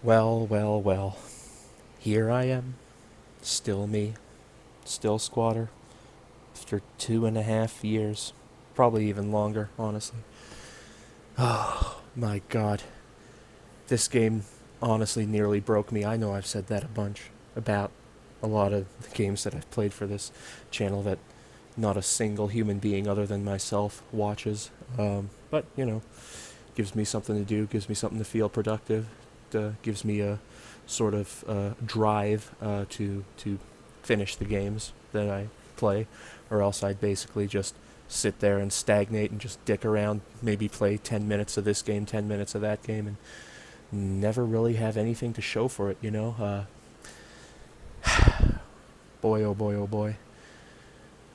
Well, well, well. Here I am. Still me. Still Skwatter. After 2.5 years. Probably even longer, honestly. Oh, my god. This game honestly nearly broke me. I know I've said that a bunch about a lot of the games that I've played for this channel that not a single human being other than myself watches. But, gives me something to do, gives me something to feel productive, gives me a sort of drive to finish the games that I play, or else I'd basically just sit there and stagnate and just dick around, maybe play 10 minutes of this game, 10 minutes of that game, and never really have anything to show for it. Boy, oh boy, oh boy.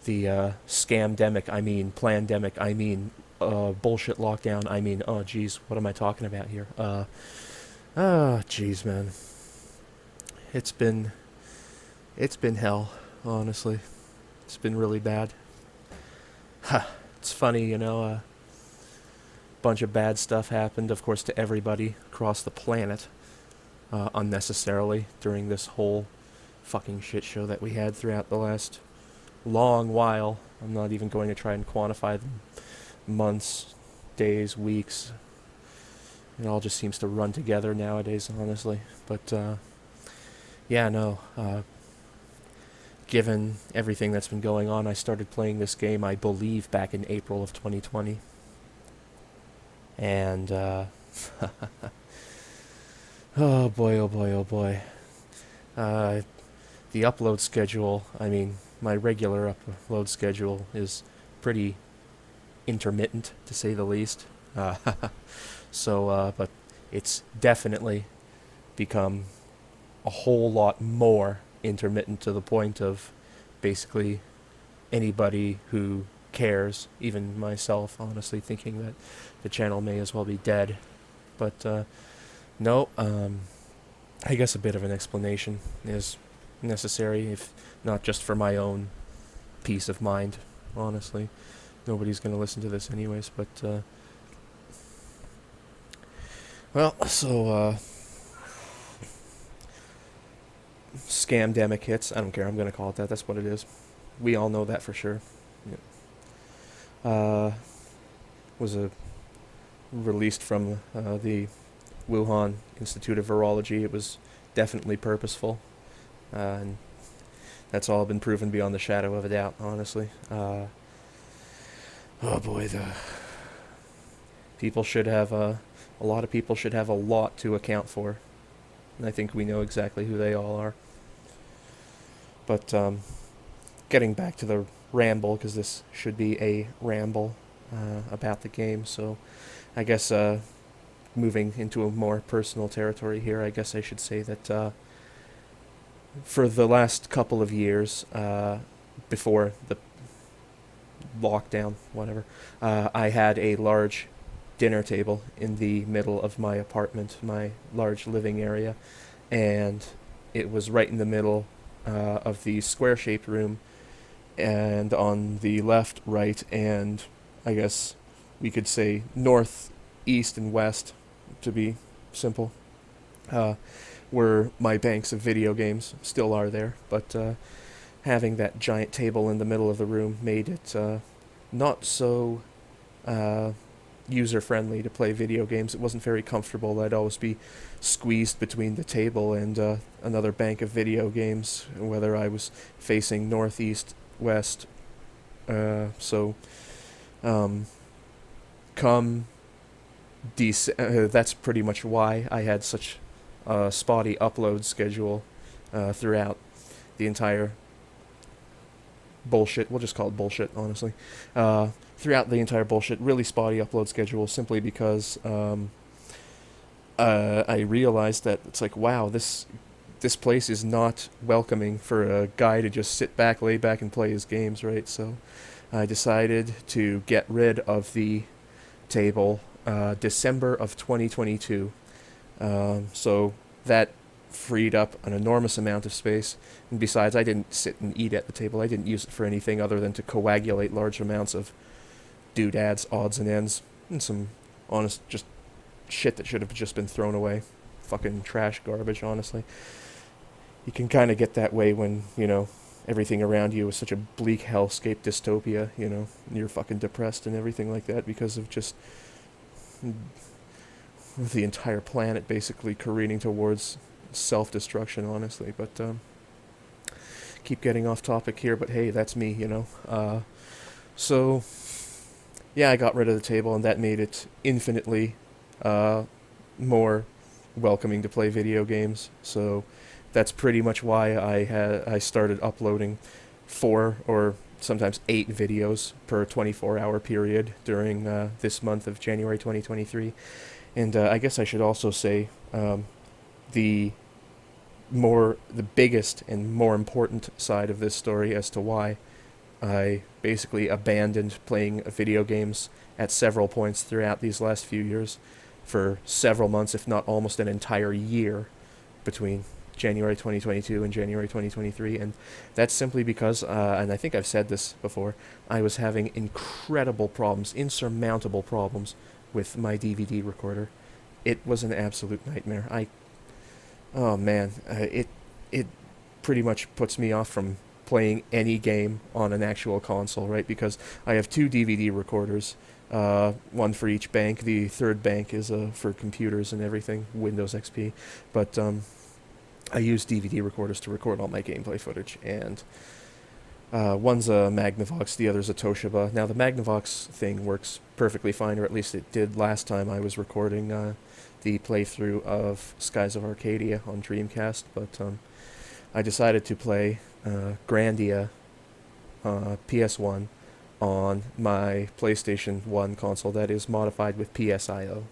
The scamdemic, I mean, plandemic, I mean, bullshit lockdown, I mean, oh geez, what am I talking about here? Jeez, man. It's been it's been hell, honestly. It's been really bad. It's funny, a bunch of bad stuff happened, of course, to everybody across the planet, unnecessarily during this whole fucking shit show that we had throughout the last long while. I'm not even going to try and quantify them. Months, days, weeks. It all just seems to run together nowadays, honestly. But, yeah, no. Given everything that's been going on, I started playing this game, I believe, back in April of 2020. And, oh boy, oh boy, oh boy. The upload schedule, I mean, my regular upload schedule is pretty intermittent, to say the least. But it's definitely become a whole lot more intermittent to the point of basically anybody who cares, even myself, honestly, thinking that the channel may as well be dead. But no, I guess a bit of an explanation is necessary, if not just for my own peace of mind, honestly. Nobody's going to listen to this anyways, but, scamdemic hits. I don't care, I'm going to call it that. That's what it is. We all know that for sure. Was released from the Wuhan Institute of Virology. It was definitely purposeful. And that's all been proven beyond the shadow of a doubt, honestly. Oh boy, the people should have a lot of people should have a lot to account for, and I think we know exactly who they all are. But getting back to the ramble, because this should be a ramble about the game, so I guess moving into a more personal territory here, I guess I should say that for the last couple of years, before the lockdown, whatever, I had a large dinner table in the middle of my apartment, my large living area, and it was right in the middle of the square-shaped room, and on the left, right, and I guess we could say north, east, and west, to be simple, were my banks of video games. Still are there, but having that giant table in the middle of the room made it not so user-friendly to play video games. It wasn't very comfortable. I'd always be squeezed between the table and another bank of video games, whether I was facing north, east, west. That's pretty much why I had such a spotty upload schedule throughout the entire bullshit. We'll just call it bullshit, honestly. Throughout the entire bullshit, really spotty upload schedule, simply because I realized that it's like, wow, this place is not welcoming for a guy to just sit back, lay back, and play his games, right? So I decided to get rid of the table December of 2022. So that freed up an enormous amount of space. And besides, I didn't sit and eat at the table. I didn't use it for anything other than to coagulate large amounts of doodads, odds and ends, and some honest just shit that should have just been thrown away. fucking trash garbage, honestly. You can kind of get that way when, everything around you is such a bleak hellscape dystopia, and you're fucking depressed and everything like that because of just the entire planet basically careening towards self-destruction, honestly. But keep getting off topic here, but hey, that's me. So yeah, I got rid of the table, and that made it infinitely more welcoming to play video games. So that's pretty much why I started uploading 4 or sometimes 8 videos per 24-hour period during this month of January 2023. And I guess I should also say the biggest and more important side of this story as to why I basically abandoned playing video games at several points throughout these last few years for several months, if not almost an entire year, between January 2022 and January 2023. And that's simply because, and I think I've said this before, I was having incredible problems, insurmountable problems with my DVD recorder. It was an absolute nightmare. Oh man, it pretty much puts me off from playing any game on an actual console, right? Because I have 2 DVD recorders, one for each bank. The third bank is for computers and everything, Windows XP. But I use DVD recorders to record all my gameplay footage, and one's a Magnavox, the other's a Toshiba. Now the Magnavox thing works perfectly fine, or at least it did last time I was recording the playthrough of Skies of Arcadia on Dreamcast, but I decided to play Grandia PS1 on my PlayStation 1 console that is modified with PSIO.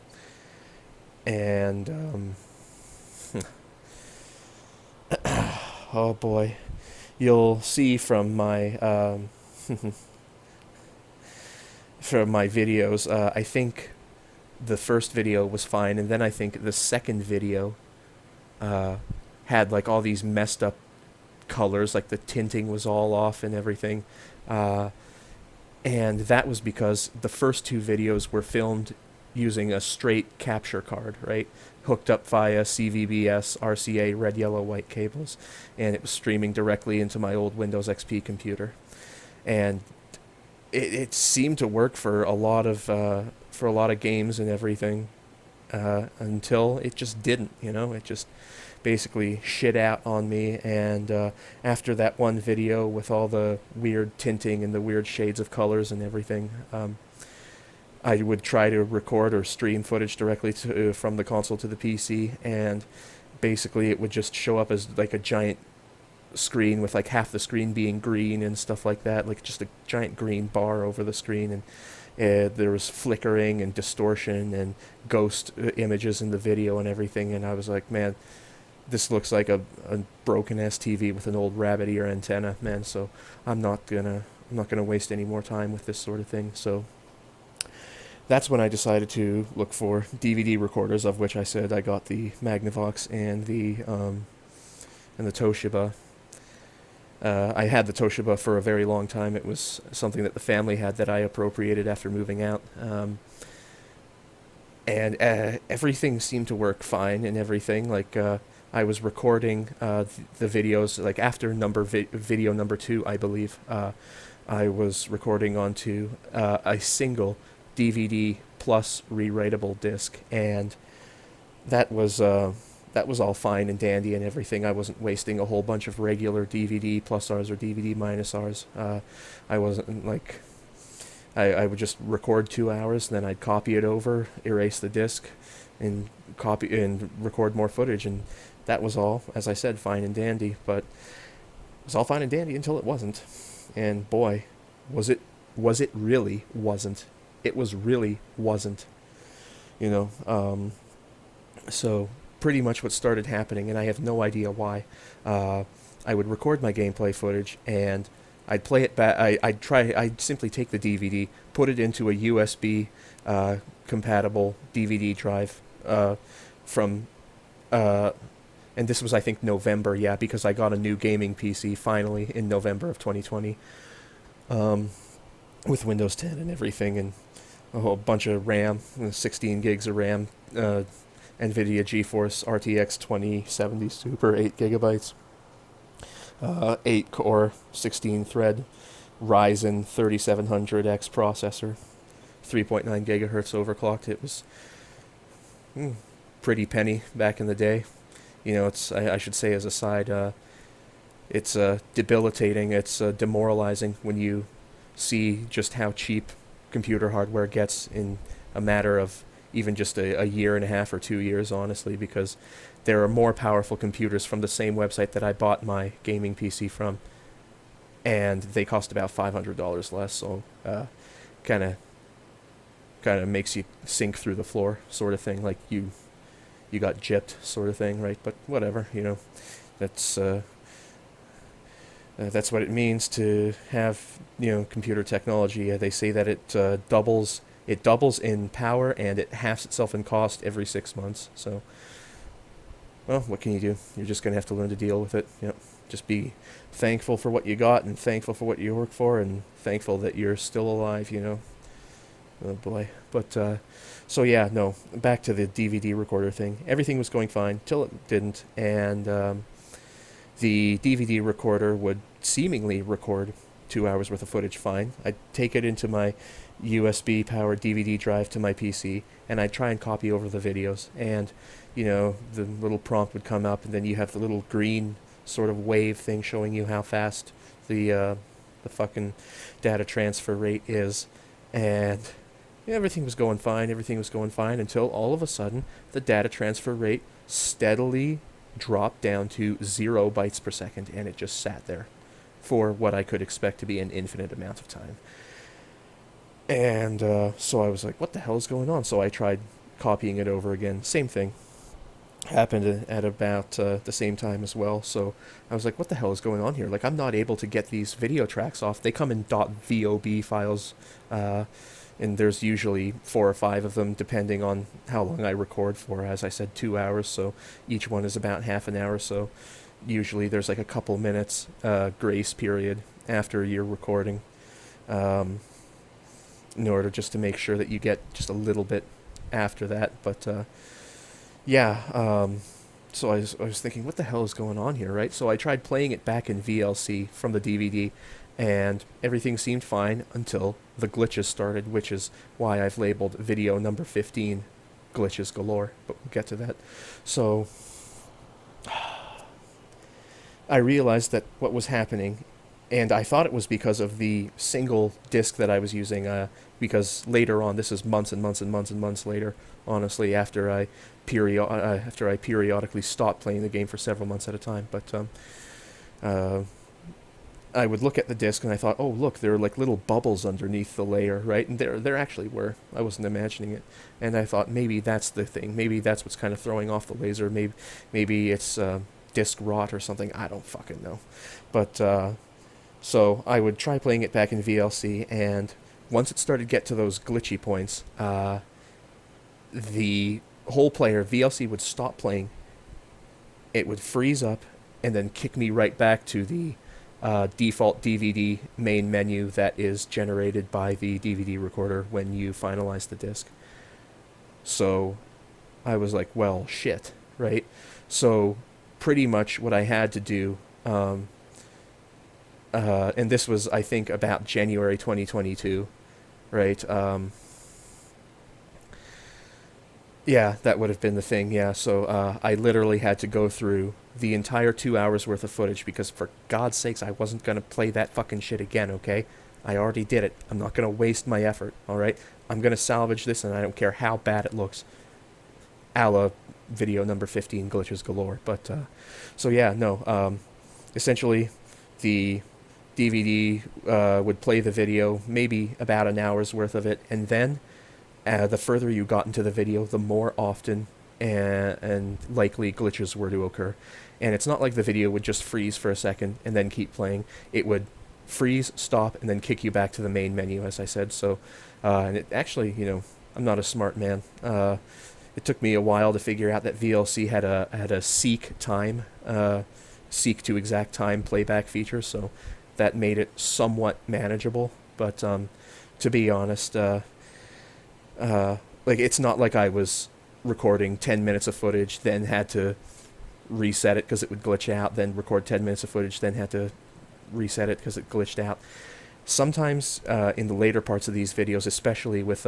And oh boy, you'll see from my from my videos, I think the first video was fine, and then I think the second video had like all these messed up colors, like the tinting was all off and everything, and that was because the first 2 videos were filmed using a straight capture card, right, hooked up via CVBS, RCA, red, yellow, white cables, and it was streaming directly into my old Windows XP computer, and it seemed to work for a lot of games and everything, until it just didn't. It just basically shit out on me. And after that one video with all the weird tinting and the weird shades of colors and everything, I would try to record or stream footage directly from the console to the PC, and basically it would just show up as like a giant screen with like half the screen being green and stuff like that, like just a giant green bar over the screen, and there was flickering and distortion and ghost images in the video and everything. And I was like, man, this looks like a broken ass TV with an old rabbit ear antenna, man. So I'm not gonna waste any more time with this sort of thing. So that's when I decided to look for DVD recorders, of which I said I got the Magnavox and the Toshiba. I had the Toshiba for a very long time. It was something that the family had that I appropriated after moving out. And everything seemed to work fine and everything. Like, I was recording the videos, like after video number 2, I believe, I was recording onto a single DVD plus rewritable disc, and that was all fine and dandy and everything. I wasn't wasting a whole bunch of regular DVD plus Rs or DVD minus Rs. I wasn't like, I would just record 2 hours, and then I'd copy it over, erase the disc, and copy and record more footage, and that was all, as I said, fine and dandy. But it was all fine and dandy until it wasn't, and boy, was it really wasn't. It was really wasn't, so pretty much what started happening, and I have no idea why. I would record my gameplay footage, and I'd play it back. I'd simply take the DVD, put it into a USB compatible DVD drive from, and this was, I think, November, yeah, because I got a new gaming PC finally in November of 2020, with Windows 10 and everything, and a whole bunch of RAM, 16 gigs of RAM, NVIDIA GeForce RTX 2070 Super 8 gigabytes, 8 core, 16 thread, Ryzen 3700X processor, 3.9 gigahertz overclocked. It was pretty penny back in the day. You know, I should say as a side, it's debilitating, it's demoralizing when you see just how cheap computer hardware gets in a matter of even just a year and a half or 2 years, honestly, because there are more powerful computers from the same website that I bought my gaming PC from, and they cost about $500 less, so kind of makes you sink through the floor, sort of thing, like you got gypped, sort of thing, right? But whatever, you know, that's what it means to have, you know, computer technology. They say that it doubles in power and it halves itself in cost every 6 months. So, well, what can you do? You're just gonna have to learn to deal with it. You know, just be thankful for what you got and thankful for what you work for and thankful that you're still alive. You know. Oh boy. But so yeah, no. Back to the DVD recorder thing. Everything was going fine till it didn't, and the DVD recorder would seemingly record 2 hours worth of footage fine. I'd take it into my USB powered DVD drive to my PC, and I'd try and copy over the videos, and you know, the little prompt would come up, and then you have the little green sort of wave thing showing you how fast the fucking data transfer rate is, and everything was going fine until all of a sudden the data transfer rate steadily dropped down to 0 bytes per second, and it just sat there for what I could expect to be an infinite amount of time. And so I was like, what the hell is going on? So I tried copying it over again. Same thing. Happened at about the same time as well. So I was like, what the hell is going on here? Like, I'm not able to get these video tracks off. They come in .vob files, and there's usually 4 or 5 of them, depending on how long I record for. As I said, 2 hours, so each one is about half an hour. So usually there's like a couple minutes grace period after you're recording, in order just to make sure that you get just a little bit after that. But so I was thinking, what the hell is going on here, right? So I tried playing it back in VLC from the DVD, and everything seemed fine until the glitches started, which is why I've labeled video number 15 glitches galore, but we'll get to that. So I realized that what was happening, and I thought it was because of the single disc that I was using, because later on, this is months and months and months and months later, honestly, after I periodically stopped playing the game for several months at a time, but I would look at the disc and I thought, oh look, there are like little bubbles underneath the layer, right? And there actually were. I wasn't imagining it. And I thought maybe that's the thing. Maybe that's what's kind of throwing off the laser. Maybe it's disc rot or something. I don't fucking know. But so I would try playing it back in VLC, and once it started to get to those glitchy points, the whole player, VLC, would stop playing. It would freeze up and then kick me right back to the default DVD main menu that is generated by the DVD recorder when you finalize the disc. So I was like, well, shit, right? So pretty much what I had to do, and this was, I think, about January 2022, right? Yeah, that would have been the thing, yeah. So I literally had to go through the entire 2 hours worth of footage, because for God's sakes, I wasn't going to play that fucking shit again, okay? I already did it. I'm not going to waste my effort, alright? I'm going to salvage this, and I don't care how bad it looks. A la video number 15, glitches galore. But, so yeah, no. Essentially, the DVD would play the video, maybe about an hour's worth of it, and then the further you got into the video, the more often and likely glitches were to occur. And it's not like the video would just freeze for a second and then keep playing. It would freeze, stop, and then kick you back to the main menu, as I said. So, and it actually, you know, I'm not a smart man. It took me a while to figure out that VLC had a seek time, seek to exact time playback feature, so that made it somewhat manageable. But to be honest, like, it's not like I was recording 10 minutes of footage, then had to reset it because it would glitch out, then record 10 minutes of footage, then had to reset it because it glitched out. Sometimes in the later parts of these videos, especially with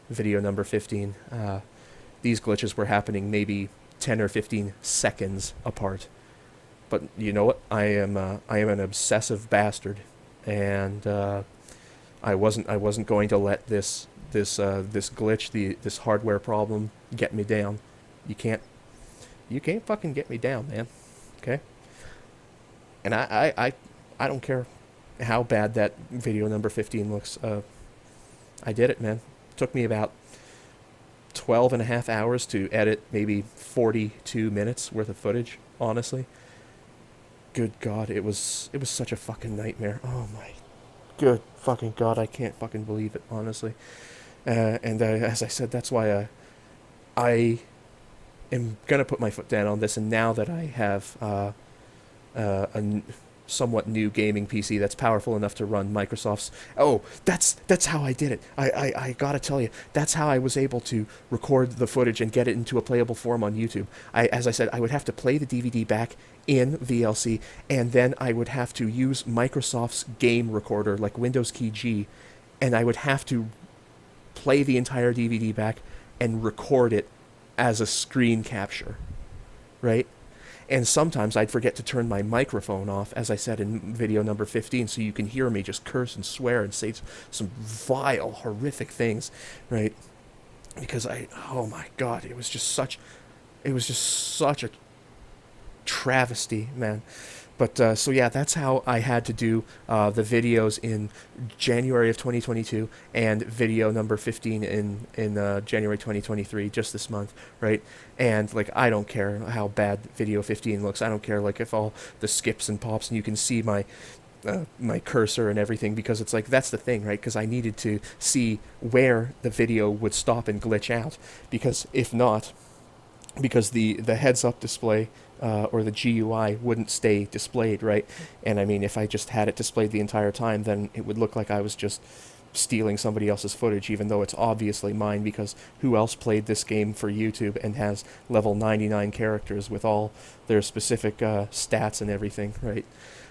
video number 15, these glitches were happening maybe 10 or 15 seconds apart. But you know what? I am an obsessive bastard, and I wasn't going to let this glitch, this hardware problem, get me down. You can't fucking get me down, man. Okay? And I don't care how bad that video number 15 looks. I did it, man. It took me about 12 and a half hours to edit maybe 42 minutes worth of footage, honestly. Good God, it was such a fucking nightmare. Oh my good fucking God, I can't fucking believe it, honestly. And as I said, that's why I am gonna put my foot down on this. And now that I have a somewhat new gaming PC that's powerful enough to run Microsoft's... Oh, that's how I did it. I gotta tell you, that's how I was able to record the footage and get it into a playable form on YouTube. As I said, I would have to play the DVD back in VLC, and then I would have to use Microsoft's game recorder, like Windows Key G, and I would have to play the entire DVD back and record it as a screen capture, right? And sometimes I'd forget to turn my microphone off, as I said in video number 15, so you can hear me just curse and swear and say some vile, horrific things, right? Because oh my God, it was just such a travesty, man. But so yeah, that's how I had to do the videos in January of 2022 and video number 15 in January 2023, just this month, right? And like, I don't care how bad video 15 looks. I don't care like if all the skips and pops and you can see my my cursor and everything, because it's like, that's the thing, right? Because I needed to see where the video would stop and glitch out, because if not, because the heads up display or the GUI wouldn't stay displayed, right? And I mean, if I just had it displayed the entire time, then it would look like I was just stealing somebody else's footage, even though it's obviously mine, because who else played this game for YouTube and has level 99 characters with all their specific stats and everything, right?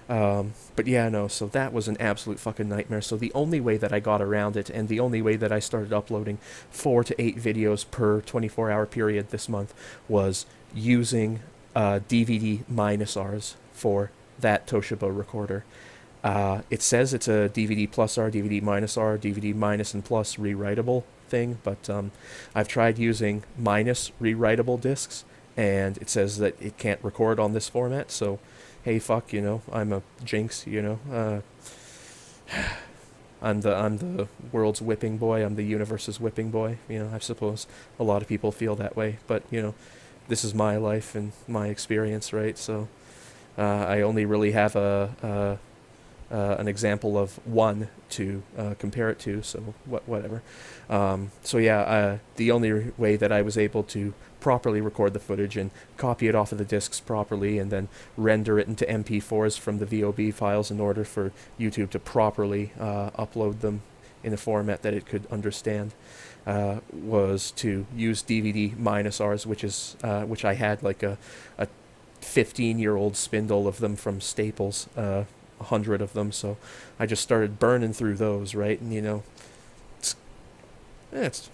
But yeah, no, so that was an absolute fucking nightmare. So the only way that I got around it, and the only way that I started uploading 4 to 8 videos per 24-hour period this month, was using DVD minus R's for that Toshiba recorder. It says it's a DVD plus R, DVD minus R, DVD minus and plus rewritable thing, but I've tried using minus rewritable discs, and it says that it can't record on this format, so hey, fuck, you know, I'm a jinx, you know. I'm the world's whipping boy, I'm the universe's whipping boy, you know. I suppose a lot of people feel that way, but, you know, this is my life and my experience, right? So I only really have an example of one to compare it to, so whatever. So yeah, the only way that I was able to properly record the footage and copy it off of the discs properly and then render it into MP4s from the VOB files in order for YouTube to properly upload them in a format that it could understand, was to use DVD minus R's, which I had like a 15-year-old spindle of them from Staples, 100 of them, so I just started burning through those, right? And you know, it's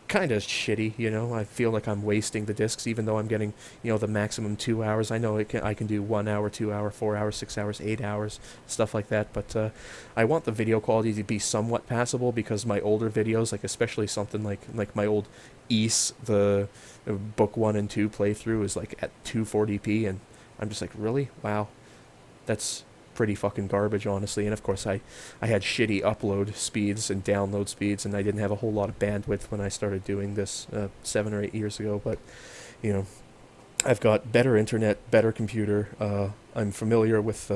kind of shitty, you know. I feel like I'm wasting the discs, even though I'm getting, you know, the maximum 2 hours. I know I can do 1 hour, 2 hour, 4 hours, 6 hours, 8 hours, stuff like that. But I want the video quality to be somewhat passable, because my older videos, like especially something like my old East, the book 1 and 2 playthrough is like at 240p, and I'm just like, really? Wow, that's pretty fucking garbage, honestly. And of course I had shitty upload speeds and download speeds, and I didn't have a whole lot of bandwidth when I started doing this 7 or 8 years ago. But you know, I've got better internet, better computer. I'm familiar with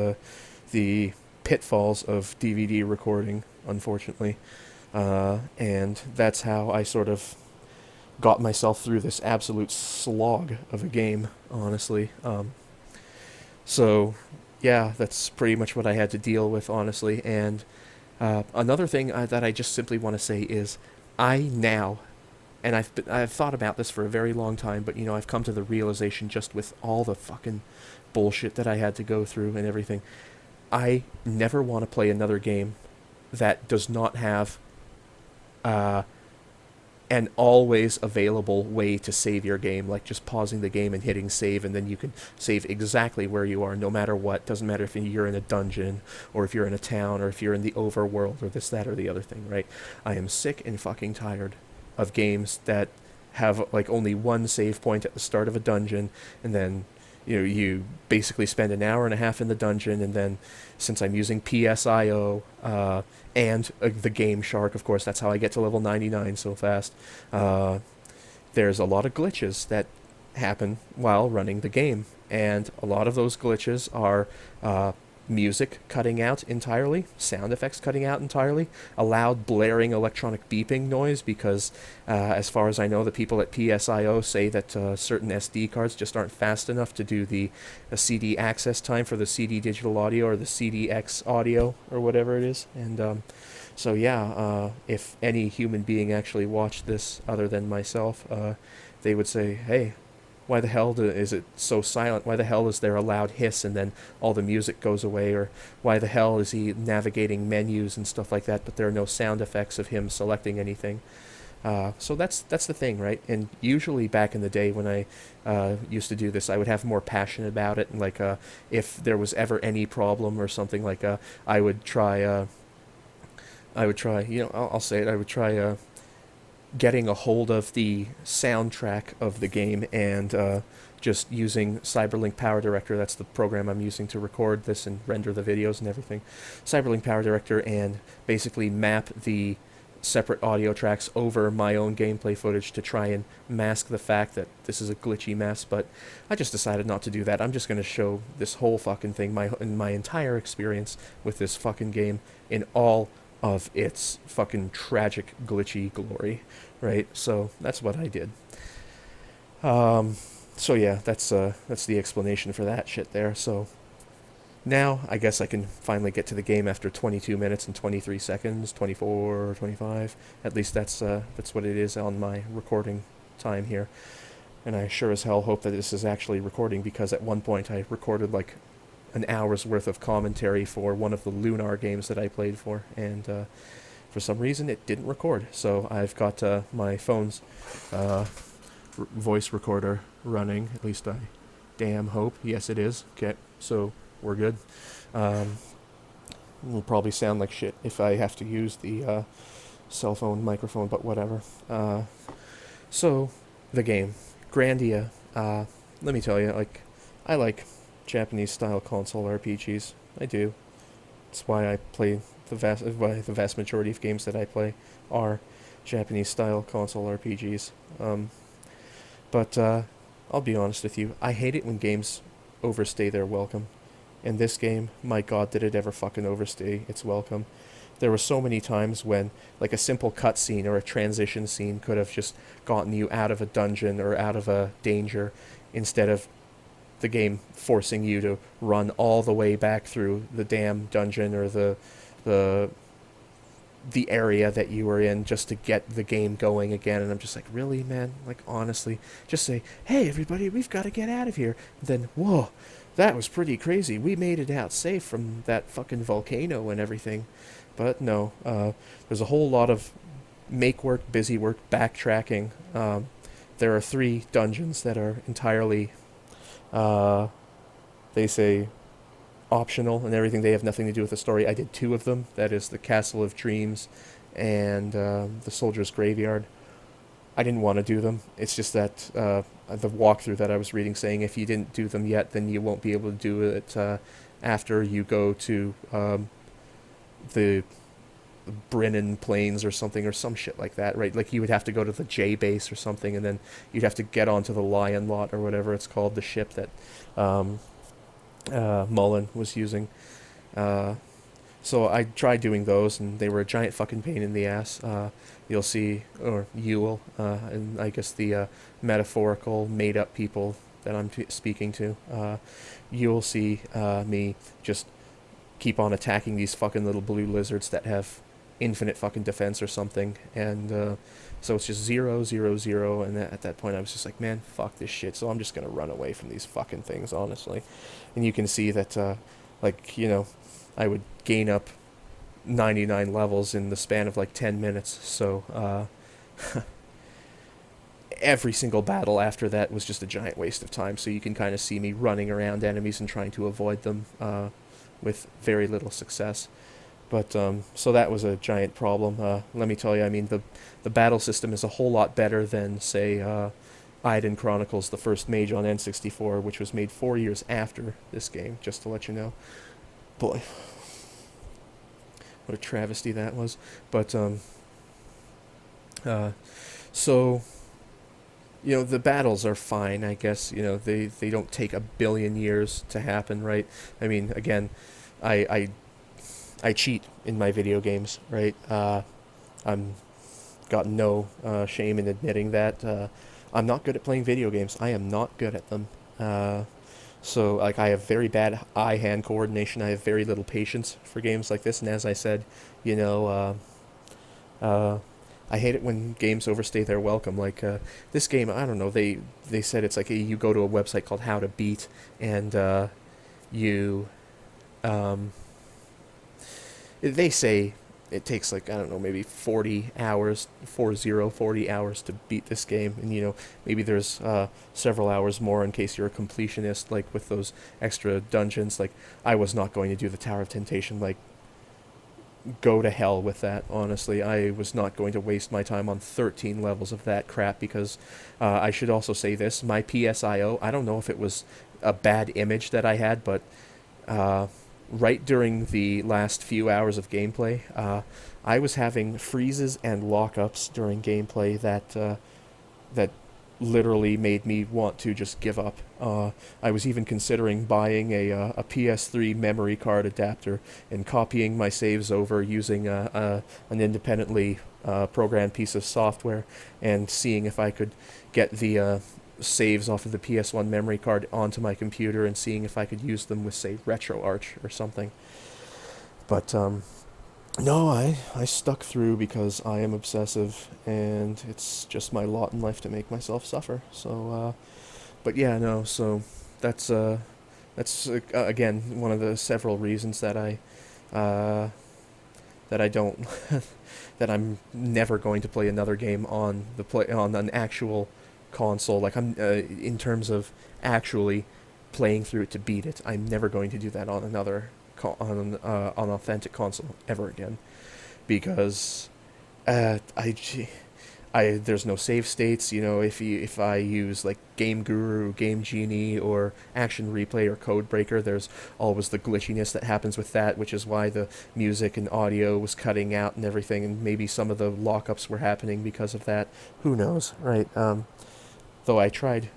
the pitfalls of DVD recording, unfortunately, and that's how I sort of got myself through this absolute slog of a game, honestly. So yeah, that's pretty much what I had to deal with, honestly. And another thing that I just simply want to say is, I now And I've thought about this for a very long time, but I've come to the realization, just with all the fucking bullshit that I had to go through and everything, I never want to play another game that does not have uh, an always available way to save your game, like just pausing the game and hitting save, and then you can save exactly where you are, no matter what. Doesn't matter if you're in a dungeon, or if you're in a town, or if you're in the overworld, or this, that, or the other thing, right? I am sick and fucking tired of games that have like only one save point at the start of a dungeon, and then you basically spend an hour and a half in the dungeon, and then, since I'm using PSIO and the Game Shark, of course, that's how I get to level 99 so fast. There's a lot of glitches that happen while running the game, and a lot of those glitches are music cutting out entirely, sound effects cutting out entirely, a loud blaring electronic beeping noise, because as far as I know, the people at PSIO say that certain SD cards just aren't fast enough to do the CD access time for the CD digital audio, or the CDX audio, or whatever it is. And so yeah, if any human being actually watched this other than myself, they would say, hey, why the hell is it so silent? Why the hell is there a loud hiss and then all the music goes away? Or why the hell is he navigating menus and stuff like that, but there are no sound effects of him selecting anything? So that's the thing, right? And usually back in the day when I used to do this, I would have more passion about it. And like if there was ever any problem or something, like I would try, I'll say it, I would try getting a hold of the soundtrack of the game, and just using Cyberlink Power Director. That's the program I'm using to record this and render the videos and everything. Cyberlink Power Director, and basically map the separate audio tracks over my own gameplay footage to try and mask the fact that this is a glitchy mess. But I just decided not to do that. I'm just going to show this whole fucking thing, my entire experience with this fucking game in all of its fucking tragic, glitchy glory, right? So that's what I did. So yeah, that's the explanation for that shit there. So now I guess I can finally get to the game after 22 minutes and 23 seconds, 24 or 25. At least that's what it is on my recording time here. And I sure as hell hope that this is actually recording, because at one point I recorded like an hour's worth of commentary for one of the Lunar games that I played for, and for some reason it didn't record. So I've got my phone's voice recorder running, at least I damn hope. Yes, it is. Okay, so we're good. Will probably sound like shit if I have to use the cell phone microphone, but whatever. So the game, Grandia, let me tell you, like, I like Japanese-style console RPGs. I do. That's why I play the vast majority of games that I play are Japanese-style console RPGs. But I'll be honest with you, I hate it when games overstay their welcome. In this game, my god, did it ever fucking overstay its welcome. There were so many times when, like, a simple cutscene or a transition scene could have just gotten you out of a dungeon or out of a danger, instead of the game forcing you to run all the way back through the damn dungeon or the area that you were in just to get the game going again. And I'm just like, really, man? Like, honestly, just say, hey, everybody, we've got to get out of here. And then, whoa, that was pretty crazy. We made it out safe from that fucking volcano and everything. But no, there's a whole lot of make work, busy work, backtracking. There are 3 dungeons that are entirely, they say, optional and everything. They have nothing to do with the story. I did 2 of them. That is the Castle of Dreams and the Soldier's Graveyard. I didn't want to do them. It's just that the walkthrough that I was reading saying if you didn't do them yet, then you won't be able to do it after you go to the Brennan Plains or something, or some shit like that, right? Like, you would have to go to the J base or something, and then you'd have to get onto the Lion Lot or whatever it's called, the ship that Mullen was using. So I tried doing those, and they were a giant fucking pain in the ass. You'll see, or you will, and I guess the metaphorical, made-up people that I'm speaking to, you'll see me just keep on attacking these fucking little blue lizards that have infinite fucking defense or something, and so it's just 0, 0, 0, and at that point I was just like, man, fuck this shit, so I'm just gonna run away from these fucking things, honestly. And you can see that, like, you know, I would gain up 99 levels in the span of like 10 minutes, so, every single battle after that was just a giant waste of time, so you can kind of see me running around enemies and trying to avoid them, with very little success. But so that was a giant problem. Let me tell you, I mean, the battle system is a whole lot better than, say, Iden Chronicles, the first mage on N64, which was made 4 years after this game, just to let you know. Boy, what a travesty that was. But, so, you know, the battles are fine, I guess. You know, they don't take a billion years to happen, right? I mean, again, I cheat in my video games, right? I'm got no shame in admitting that. I'm not good at playing video games. I am not good at them. So, like, I have very bad eye-hand coordination. I have very little patience for games like this. And as I said, you know, I hate it when games overstay their welcome. Like, this game, I don't know, they said it's like you go to a website called How to Beat, and you... they say it takes, like, I don't know, maybe 40 hours, 40 hours to beat this game. And, you know, maybe there's several hours more in case you're a completionist, like, with those extra dungeons. Like, I was not going to do the Tower of Temptation. Like, go to hell with that, honestly. I was not going to waste my time on 13 levels of that crap, because I should also say this, my PSIO, I don't know if it was a bad image that I had, but... right during the last few hours of gameplay, I was having freezes and lockups during gameplay that literally made me want to just give up. I was even considering buying a PS3 memory card adapter and copying my saves over using an independently programmed piece of software, and seeing if I could get the saves off of the PS1 memory card onto my computer, and seeing if I could use them with, say, RetroArch or something. But no, I stuck through because I am obsessive, and it's just my lot in life to make myself suffer. So, but yeah, no. So that's again one of the several reasons that I don't that I'm never going to play another game on an actual console. Like, I'm in terms of actually playing through it to beat it, I'm never going to do that on another on an authentic console ever again, because there's no save states. You know, if I use like Game Guru, Game Genie, or Action Replay or Codebreaker, there's always the glitchiness that happens with that, which is why the music and audio was cutting out and everything, and maybe some of the lockups were happening because of that. Who knows, right? Though I tried,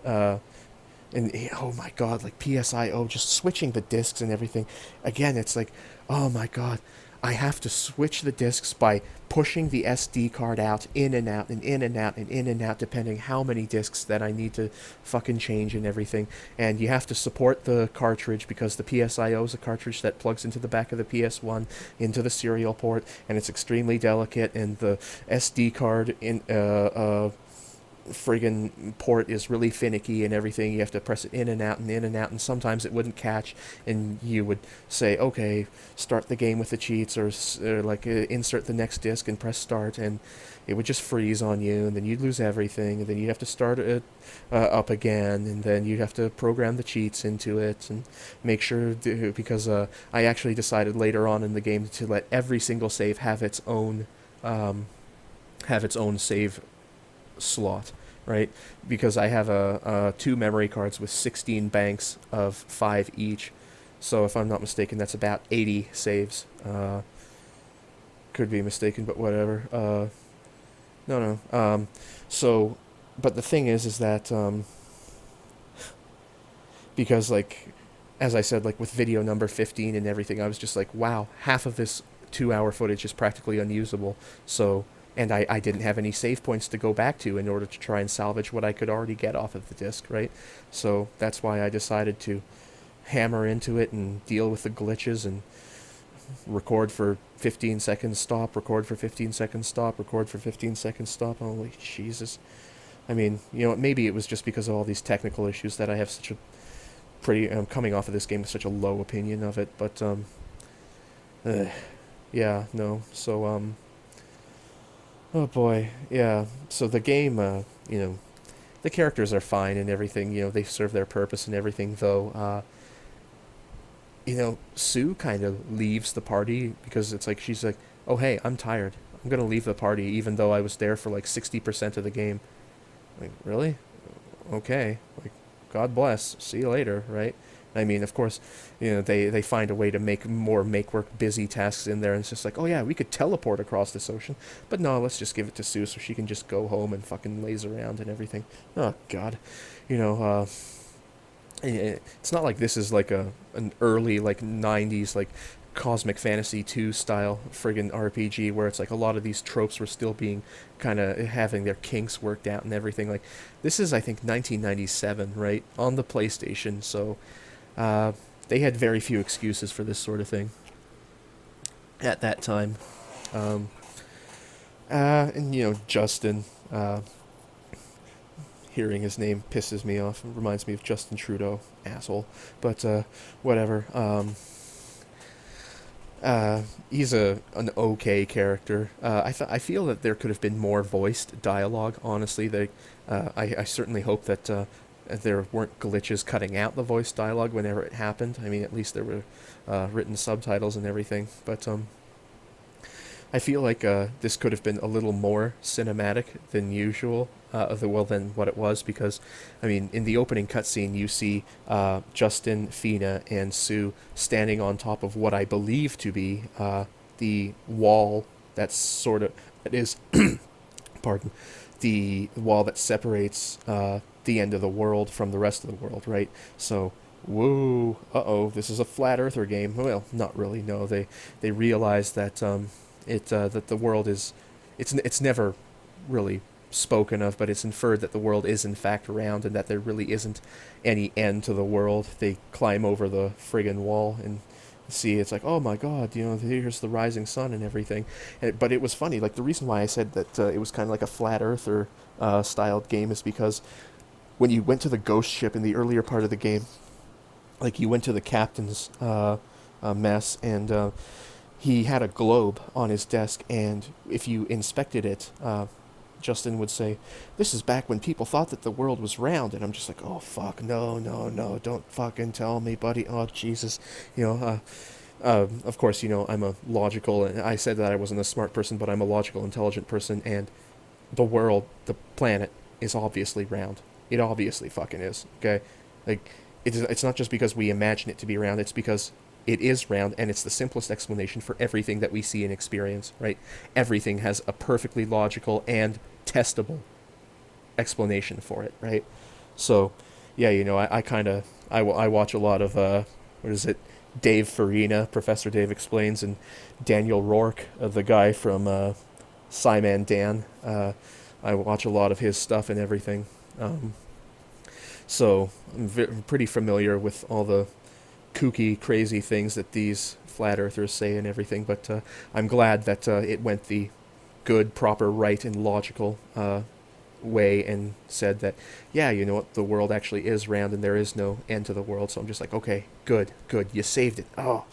and oh my god, like PSIO, just switching the discs and everything. Again, it's like, oh my god, I have to switch the discs by pushing the SD card out, in and out, and in and out, and in and out, depending how many discs that I need to fucking change and everything. And you have to support the cartridge, because the PSIO is a cartridge that plugs into the back of the PS1 into the serial port, and it's extremely delicate, and the SD card friggin' port is really finicky and everything. You have to press it in and out and in and out, and sometimes it wouldn't catch, and you would say, okay, start the game with the cheats, or like insert the next disc and press start, and it would just freeze on you, and then you'd lose everything, and then you'd have to start it up again, and then you'd have to program the cheats into it and make sure because I actually decided later on in the game to let every single save have its own save slot, right? Because I have two memory cards with 16 banks of 5 each, so if I'm not mistaken, that's about 80 saves. Could be mistaken, but whatever. No. So, but the thing is that because, like, as I said, like with video number 15 and everything, I was just like, wow, half of this 2-hour footage is practically unusable. So. And I didn't have any save points to go back to in order to try and salvage what I could already get off of the disc, right? So that's why I decided to hammer into it and deal with the glitches and record for 15 seconds, stop, record for 15 seconds, stop, record for 15 seconds, stop. Holy Jesus. I mean, maybe it was just because of all these technical issues that I have such a coming off of this game with such a low opinion of it, but, yeah, no, so, oh boy, yeah, so the game, the characters are fine and everything, they serve their purpose and everything, though, Sue kind of leaves the party because it's like, she's like, oh hey, I'm tired. I'm gonna leave the party even though I was there for like 60% of the game. Like, really? Okay. Like, God bless. See you later, right? I mean, of course, they find a way to make more make-work busy tasks in there, and it's just like, oh yeah, we could teleport across this ocean. But no, let's just give it to Sue so she can just go home and fucking laze around and everything. Oh, God. It's not like this is like an early like 90s like Cosmic Fantasy 2 style friggin' RPG where it's like a lot of these tropes were still being kind of having their kinks worked out and everything. Like, this is, I think, 1997, right, on the PlayStation, so they had very few excuses for this sort of thing at that time. And Justin, hearing his name pisses me off. It reminds me of Justin Trudeau, asshole. But whatever. He's an okay character. I feel that there could have been more voiced dialogue. Honestly, I certainly hope that there weren't glitches cutting out the voice dialogue whenever it happened. I mean, at least there were written subtitles and everything. But I feel like this could have been a little more cinematic than usual, than what it was, because, I mean, in the opening cutscene, you see Justin, Fina, and Sue standing on top of what I believe to be the wall that's sort of, it is, pardon, the wall that separates the end of the world from the rest of the world, right? So, whoa, this is a flat earther game. Well, not really, no, they realize that that the world is, it's never really spoken of, but it's inferred that the world is in fact round and that there really isn't any end to the world. They climb over the friggin' wall and see, it's like, oh my god, here's the rising sun and everything. But it was funny, like, the reason why I said that it was kind of like a flat earther styled game is because when you went to the ghost ship in the earlier part of the game, like, you went to the captain's mess, and he had a globe on his desk, and if you inspected it, Justin would say, this is back when people thought that the world was round, and I'm just like, oh fuck, no, don't fucking tell me, buddy, oh Jesus, of course, I'm a logical, and I said that I wasn't a smart person, but I'm a logical, intelligent person, and the world, the planet, is obviously round. It obviously fucking is, okay? Like, it's not just because we imagine it to be round, it's because it is round, and it's the simplest explanation for everything that we see and experience, right? Everything has a perfectly logical and testable explanation for it, right? So, yeah, I watch a lot of, what is it, Dave Farina, Professor Dave Explains, and Daniel Rourke, the guy from Simon Dan. I watch a lot of his stuff and everything. So, I'm pretty familiar with all the kooky, crazy things that these flat earthers say and everything, but I'm glad that it went the good, proper, right, and logical way and said that, yeah, you know what, the world actually is round and there is no end to the world. So I'm just like, okay, good, you saved it. Oh,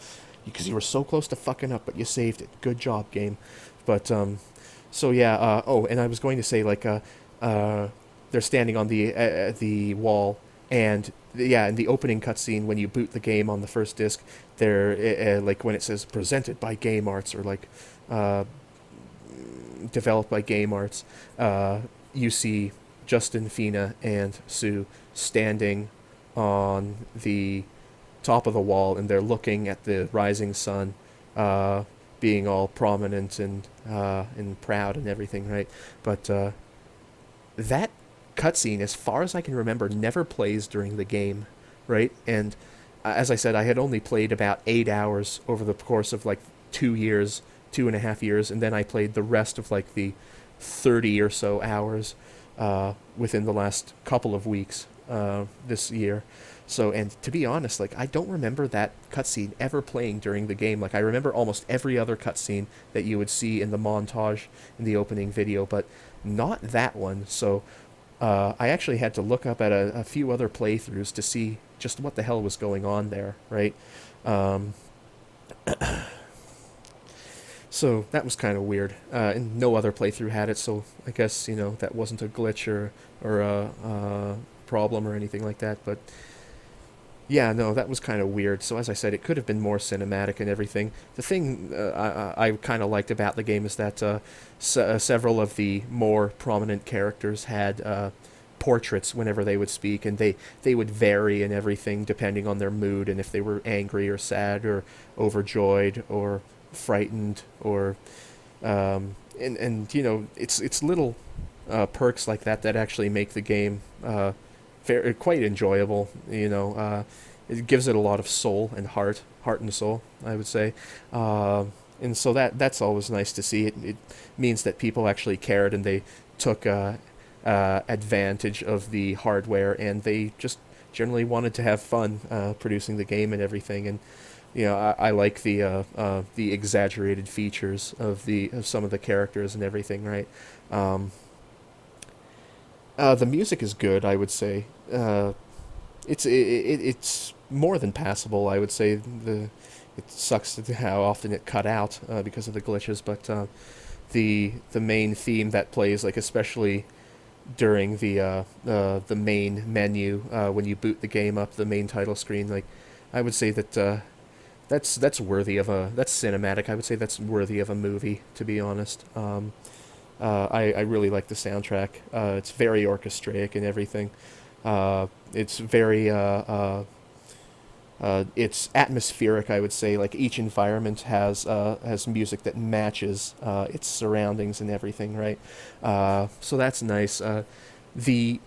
because you were so close to fucking up, but you saved it. Good job, game. But so yeah. And I was going to say, like, they're standing on the wall, and yeah, in the opening cutscene when you boot the game on the first disc, there like when it says presented by Game Arts, or like developed by Game Arts, you see Justin, Fina, and Sue standing on the top of the wall, and they're looking at the rising sun, being all prominent and proud and everything, right? But that cutscene, as far as I can remember, never plays during the game, right? And as I said, I had only played about 8 hours over the course of like 2.5 years, and then I played the rest of like the 30 or so hours within the last couple of weeks. this year. So, and to be honest, like I don't remember that cutscene ever playing during the game. Like I remember almost every other cutscene that you would see in the montage in the opening video, but not that one. So, I actually had to look up at a few other playthroughs to see just what the hell was going on there, right? Um, so that was kind of weird. And no other playthrough had it, so I guess that wasn't a glitch or a problem or anything like that. But yeah, no, that was kind of weird. So as I said, it could have been more cinematic and everything. The thing I kind of liked about the game is that several of the more prominent characters had portraits whenever they would speak, and they would vary and everything depending on their mood and if they were angry or sad or overjoyed or frightened or and it's little perks like that that actually make the game quite enjoyable. It gives it a lot of soul and heart and soul, I would say. And so that's always nice to see. It means that people actually cared and they took advantage of the hardware, and they just generally wanted to have fun producing the game and everything. And I like the exaggerated features of some of the characters and everything, right? The music is good, I would say. It's more than passable, I would say. It sucks how often it cut out because of the glitches, but the main theme that plays, like especially during the main menu when you boot the game up, the main title screen, like I would say that that's worthy of that's cinematic. I would say that's worthy of a movie, to be honest. I really like the soundtrack. It's very orchestraic and everything. It's very it's atmospheric, I would say. Like each environment has music that matches its surroundings and everything, right? So that's nice. The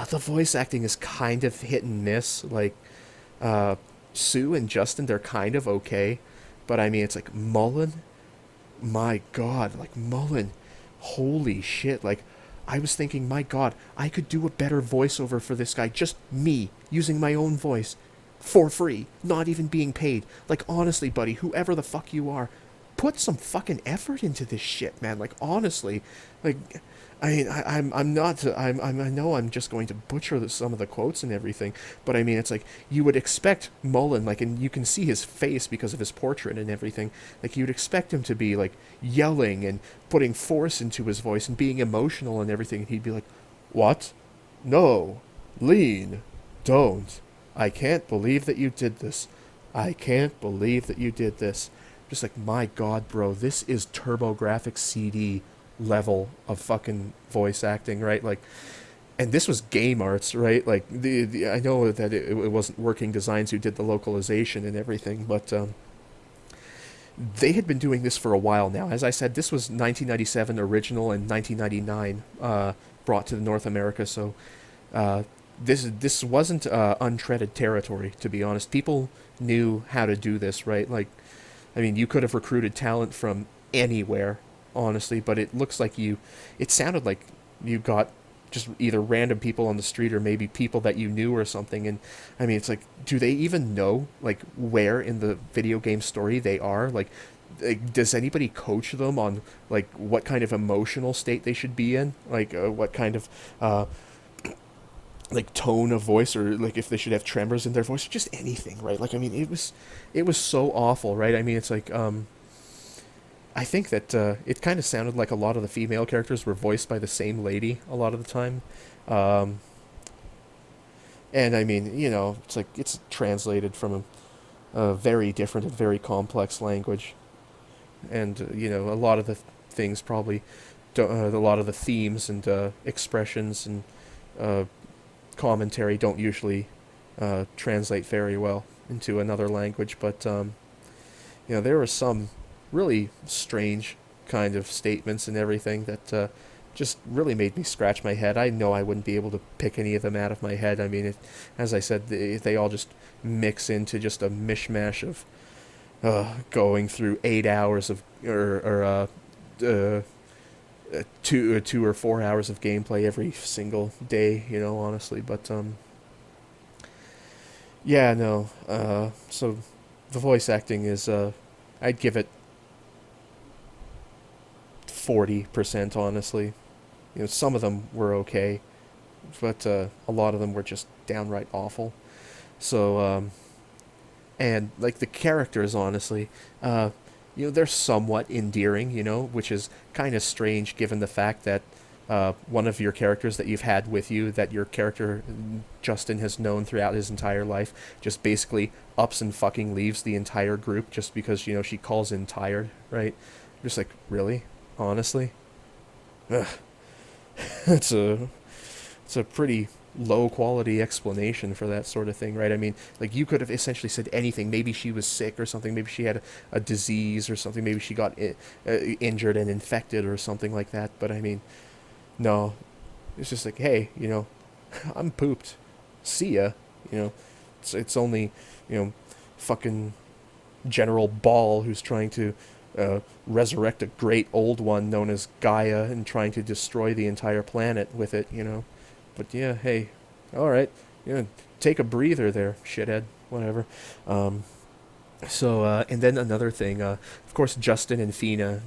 the voice acting is kind of hit and miss. Like Sue and Justin, they're kind of okay, but I mean, it's like Mullen. My God, like Mullen, holy shit! Like I was thinking, my God, I could do a better voiceover for this guy, just me using my own voice, for free, not even being paid. Like honestly, buddy, whoever the fuck you are, put some fucking effort into this shit, man. Like honestly, like I mean, I'm not. I know I'm just going to butcher some of the quotes and everything, but I mean, it's like you would expect Mullen, like, and you can see his face because of his portrait and everything. Like you'd expect him to be like yelling and putting force into his voice and being emotional and everything. And he'd be like, "What? No, lean, don't. I can't believe that you did this. I can't believe that you did this." Just like, my God, bro, this is TurboGrafx CD level of fucking voice acting, right? Like, and this was Game Arts, right? Like the I know that it wasn't Working Designs who did the localization and everything, but they had been doing this for a while now. As I said, this was 1997 original and 1999 brought to North America, so this wasn't untreaded territory, to be honest. People knew how to do this, right? Like, I mean, you could have recruited talent from anywhere, honestly, but it looks like it sounded like you got just either random people on the street or maybe people that you knew or something. And I mean, it's like, do they even know like where in the video game story they are? Like does anybody coach them on like what kind of emotional state they should be in? Like what kind of like tone of voice, or like if they should have tremors in their voice, or just anything, right? Like I mean, it was so awful, right? I mean, it's like I think that it kind of sounded like a lot of the female characters were voiced by the same lady a lot of the time. And I mean, it's like it's translated from a very different and very complex language. And, a lot of the things probably, a lot of the themes and expressions and commentary don't usually translate very well into another language. But, there were some really strange kind of statements and everything that just really made me scratch my head. I know I wouldn't be able to pick any of them out of my head. I mean, as I said, they all just mix into just a mishmash of going through 8 hours of or two or 4 hours of gameplay every single day, honestly. But yeah, no. So the voice acting is, I'd give it 40%, honestly. Some of them were okay, but a lot of them were just downright awful. So, and like the characters, honestly, they're somewhat endearing, which is kind of strange given the fact that one of your characters that you've had with you, that your character Justin has known throughout his entire life, just basically ups and fucking leaves the entire group just because she calls in tired, right? Just like, really, honestly, ugh. it's a it's a pretty low quality explanation for that sort of thing, right? I mean, like, you could have essentially said anything. Maybe she was sick or something. Maybe she had a disease or something. Maybe she got injured and infected or something like that. But I mean, no, it's just like, hey, I'm pooped. See ya. It's only, fucking General Ball who's trying to resurrect a great old one known as Gaia and trying to destroy the entire planet with it. But yeah, hey, all right, take a breather there, shithead. Whatever. And then another thing, of course, Justin and Fina,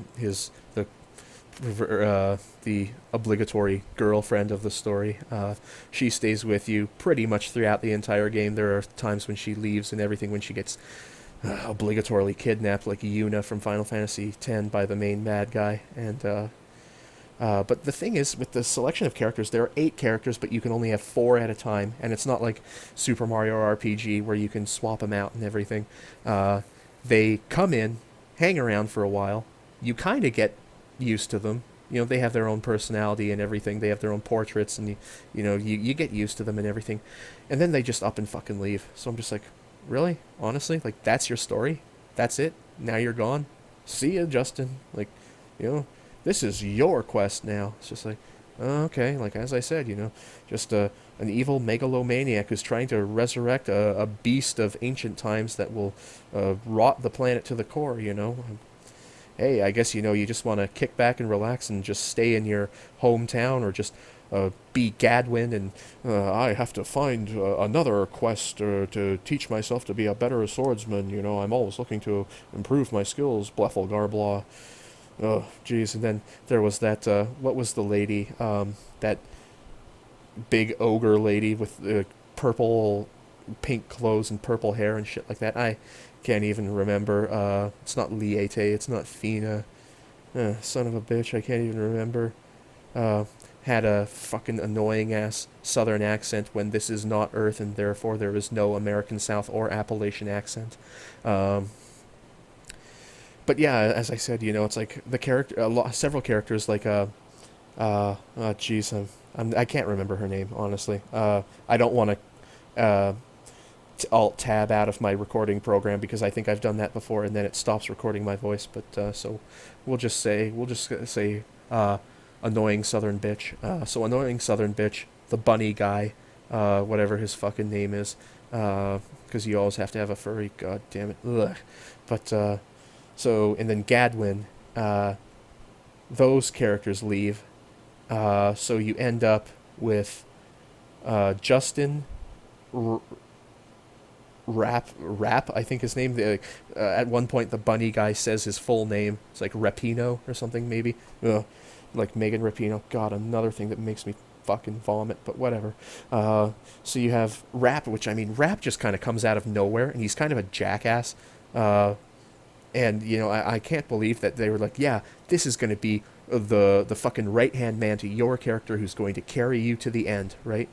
the obligatory girlfriend of the story. She stays with you pretty much throughout the entire game. There are times when she leaves and everything, when she gets obligatorily kidnapped, like Yuna from Final Fantasy X by the main bad guy. But the thing is, with the selection of characters, there are 8 characters, but you can only have 4 at a time, and it's not like Super Mario RPG where you can swap them out and everything. They come in, hang around for a while, you kind of get used to them. They have their own personality and everything. They have their own portraits, and you get used to them and everything, and then they just up and fucking leave. So I'm just like, really, honestly, like, that's your story? That's it? Now you're gone? See ya, Justin. Like, this is your quest now. It's just like, okay, like, as I said, just an evil megalomaniac who's trying to resurrect a beast of ancient times that will rot the planet to the core. Hey, I guess, you just want to kick back and relax and just stay in your hometown, or just be Gadwin, and I have to find another quest to teach myself to be a better swordsman. I'm always looking to improve my skills, Bleffel Garblaw. Oh, jeez. And then there was that, what was the lady, that big ogre lady with purple, pink clothes and purple hair and shit like that. I can't even remember. It's not Liete, it's not Fina. Son of a bitch, I can't even remember. Had a fucking annoying ass southern accent when this is not Earth, and therefore there is no American South or Appalachian accent. But yeah, as I said, it's like the character, several characters, like jeez, I can't remember her name, honestly. I don't want to alt tab out of my recording program because I think I've done that before, and then it stops recording my voice. But so we'll just say annoying southern bitch. So annoying southern bitch, the bunny guy, whatever his fucking name is, because you always have to have a furry. God damn it. Ugh. But so, and then Gadwin, those characters leave. So you end up with Justin, Rap, I think his name. At one point, the bunny guy says his full name. It's like Rapino or something, maybe. Like Megan Rapino. God, another thing that makes me fucking vomit, but whatever. So you have Rap, which, I mean, Rap just kind of comes out of nowhere, and he's kind of a jackass. And, I can't believe that they were like, yeah, this is going to be the fucking right-hand man to your character who's going to carry you to the end, right?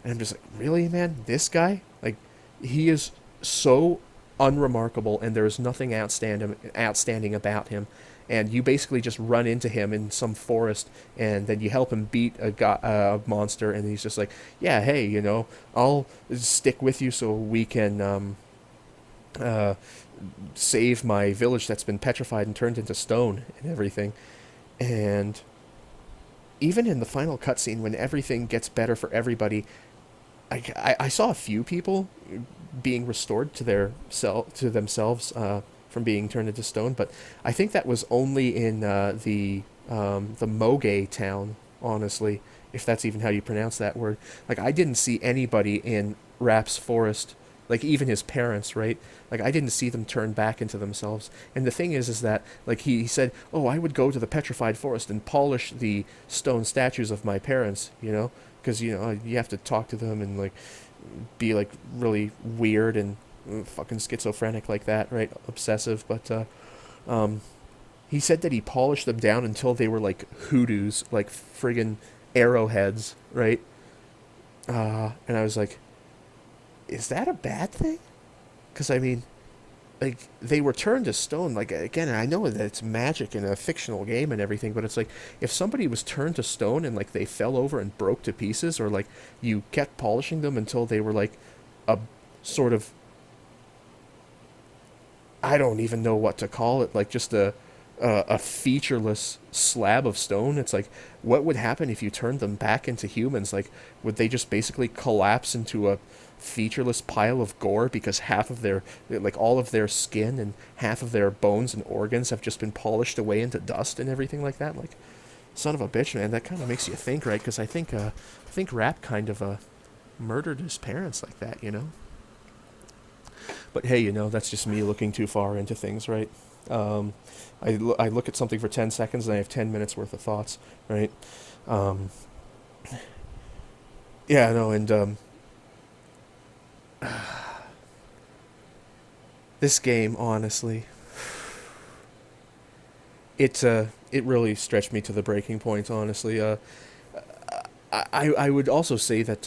And I'm just like, really, man? This guy? Like, he is so unremarkable, and there's nothing outstanding about him. And you basically just run into him in some forest, and then you help him beat a monster, and he's just like, yeah, hey, I'll stick with you so we can save my village that's been petrified and turned into stone and everything. And even in the final cutscene, when everything gets better for everybody, I saw a few people being restored to themselves from being turned into stone, but I think that was only in the the Moge town, honestly, if that's even how you pronounce that word. Like, I didn't see anybody in Rap's forest, like, even his parents, right? Like, I didn't see them turn back into themselves. And the thing is that, like, he said, oh, I would go to the petrified forest and polish the stone statues of my parents, you know? Because, you know, you have to talk to them and, like, be, like, really weird and fucking schizophrenic like that, right? Obsessive, but, um, he said that he polished them down until they were like hoodoos, like friggin' arrowheads, right? And I was like, is that a bad thing? Because I mean, like they were turned to stone. Like again, I know that it's magic in a fictional game and everything, but it's like if somebody was turned to stone and like they fell over and broke to pieces, or like you kept polishing them until they were like a sort of, I don't even know what to call it, like just a featureless slab of stone. It's like, what would happen if you turned them back into humans? Like, would they just basically collapse into a featureless pile of gore because half of their, like, all of their skin and half of their bones and organs have just been polished away into dust and everything like that? Like, son of a bitch, man. That kind of makes you think, right? Because I think Rap kind of murdered his parents like that, you know. But hey, you know, that's just me looking too far into things, right? Um, I look at something for 10 seconds and I have 10 minutes worth of thoughts, right? Um, yeah, no, and this game, honestly, it really stretched me to the breaking point, honestly. I would also say that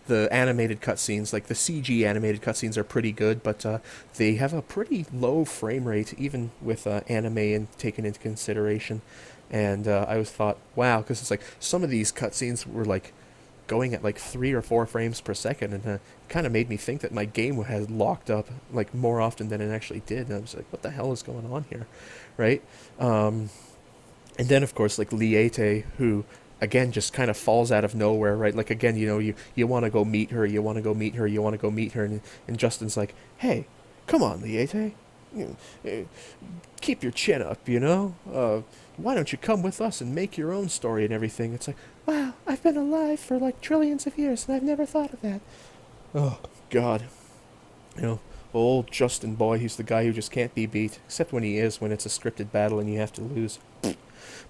the animated cutscenes, like the CG animated cutscenes, are pretty good, but they have a pretty low frame rate, even with anime taken into consideration. And I always thought, wow, because it's like some of these cutscenes were like going at like 3 or 4 frames per second, and it kind of made me think that my game had locked up like more often than it actually did. And I was like, what the hell is going on here, right? Um, and then of course like Liete, who again just kind of falls out of nowhere, right? Like again, you know, you want to go meet her, you want to go meet her, you want to go meet her, and Justin's like, hey, come on, Liete, keep your chin up, you know. Why don't you come with us and make your own story and everything? It's like, wow, I've been alive for like trillions of years and I've never thought of that. Oh God, you know. Old Justin boy, he's the guy who just can't be beat, except when it's a scripted battle and you have to lose.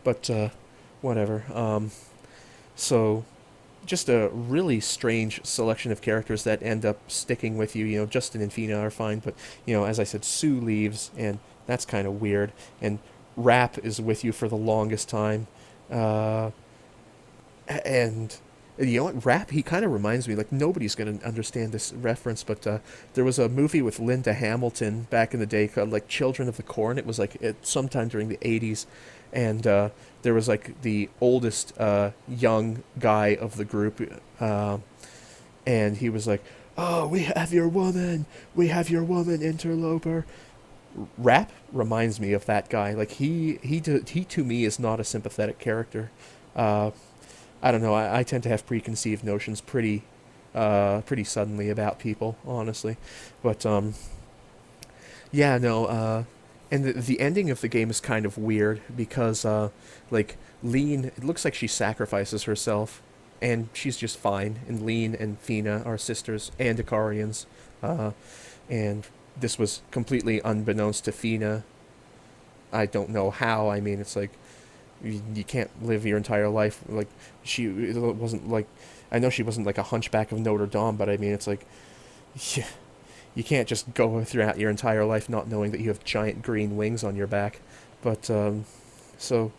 But whatever. So just a really strange selection of characters that end up sticking with you. You know, Justin and Fina are fine, but you know, as I said, Sue leaves, and that's kind of weird. And Rap is with you for the longest time, uh, and you know what, Rap, he kind of reminds me, like, nobody's gonna understand this reference, but there was a movie with Linda Hamilton back in the day called like Children of the Corn. It was like sometime during the 80s, and there was like the oldest young guy of the group, uh, and he was like, oh, we have your woman, interloper. Rap reminds me of that guy. Like he to me is not a sympathetic character. uh, I don't know. I tend to have preconceived notions pretty suddenly about people, honestly. But yeah, no. And the ending of the game is kind of weird because like Lean, it looks like she sacrifices herself, and she's just fine. And Lean and Fina are sisters and Icarians, and this was completely unbeknownst to Fina. I don't know how. I mean, it's like you can't live your entire life like she it wasn't like, I know she wasn't like a hunchback of Notre Dame, but I mean it's like yeah, you can't just go throughout your entire life not knowing that you have giant green wings on your back. But so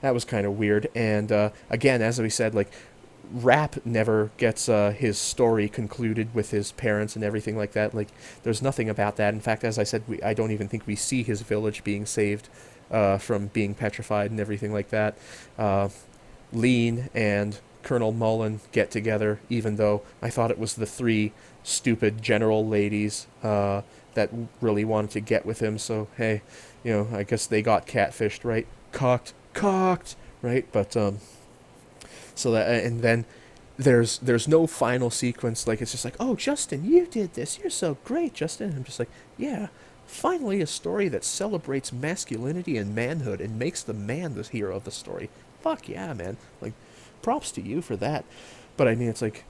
that was kind of weird. And again, as we said, like Rap never gets his story concluded with his parents and everything like that. Like, there's nothing about that. In fact, as I said, I don't even think we see his village being saved from being petrified and everything like that. Uh, Lean and Colonel Mullen get together, even though I thought it was the three stupid general ladies that really wanted to get with him. So, hey, you know, I guess they got catfished, right? Cocked, right? But, so that, and then there's no final sequence. Like, it's just like, oh, Justin, you did this, you're so great, Justin. I'm just like, yeah, Finally, a story that celebrates masculinity and manhood and makes the man the hero of the story. Fuck yeah, man. Like, props to you for that. But I mean, it's like,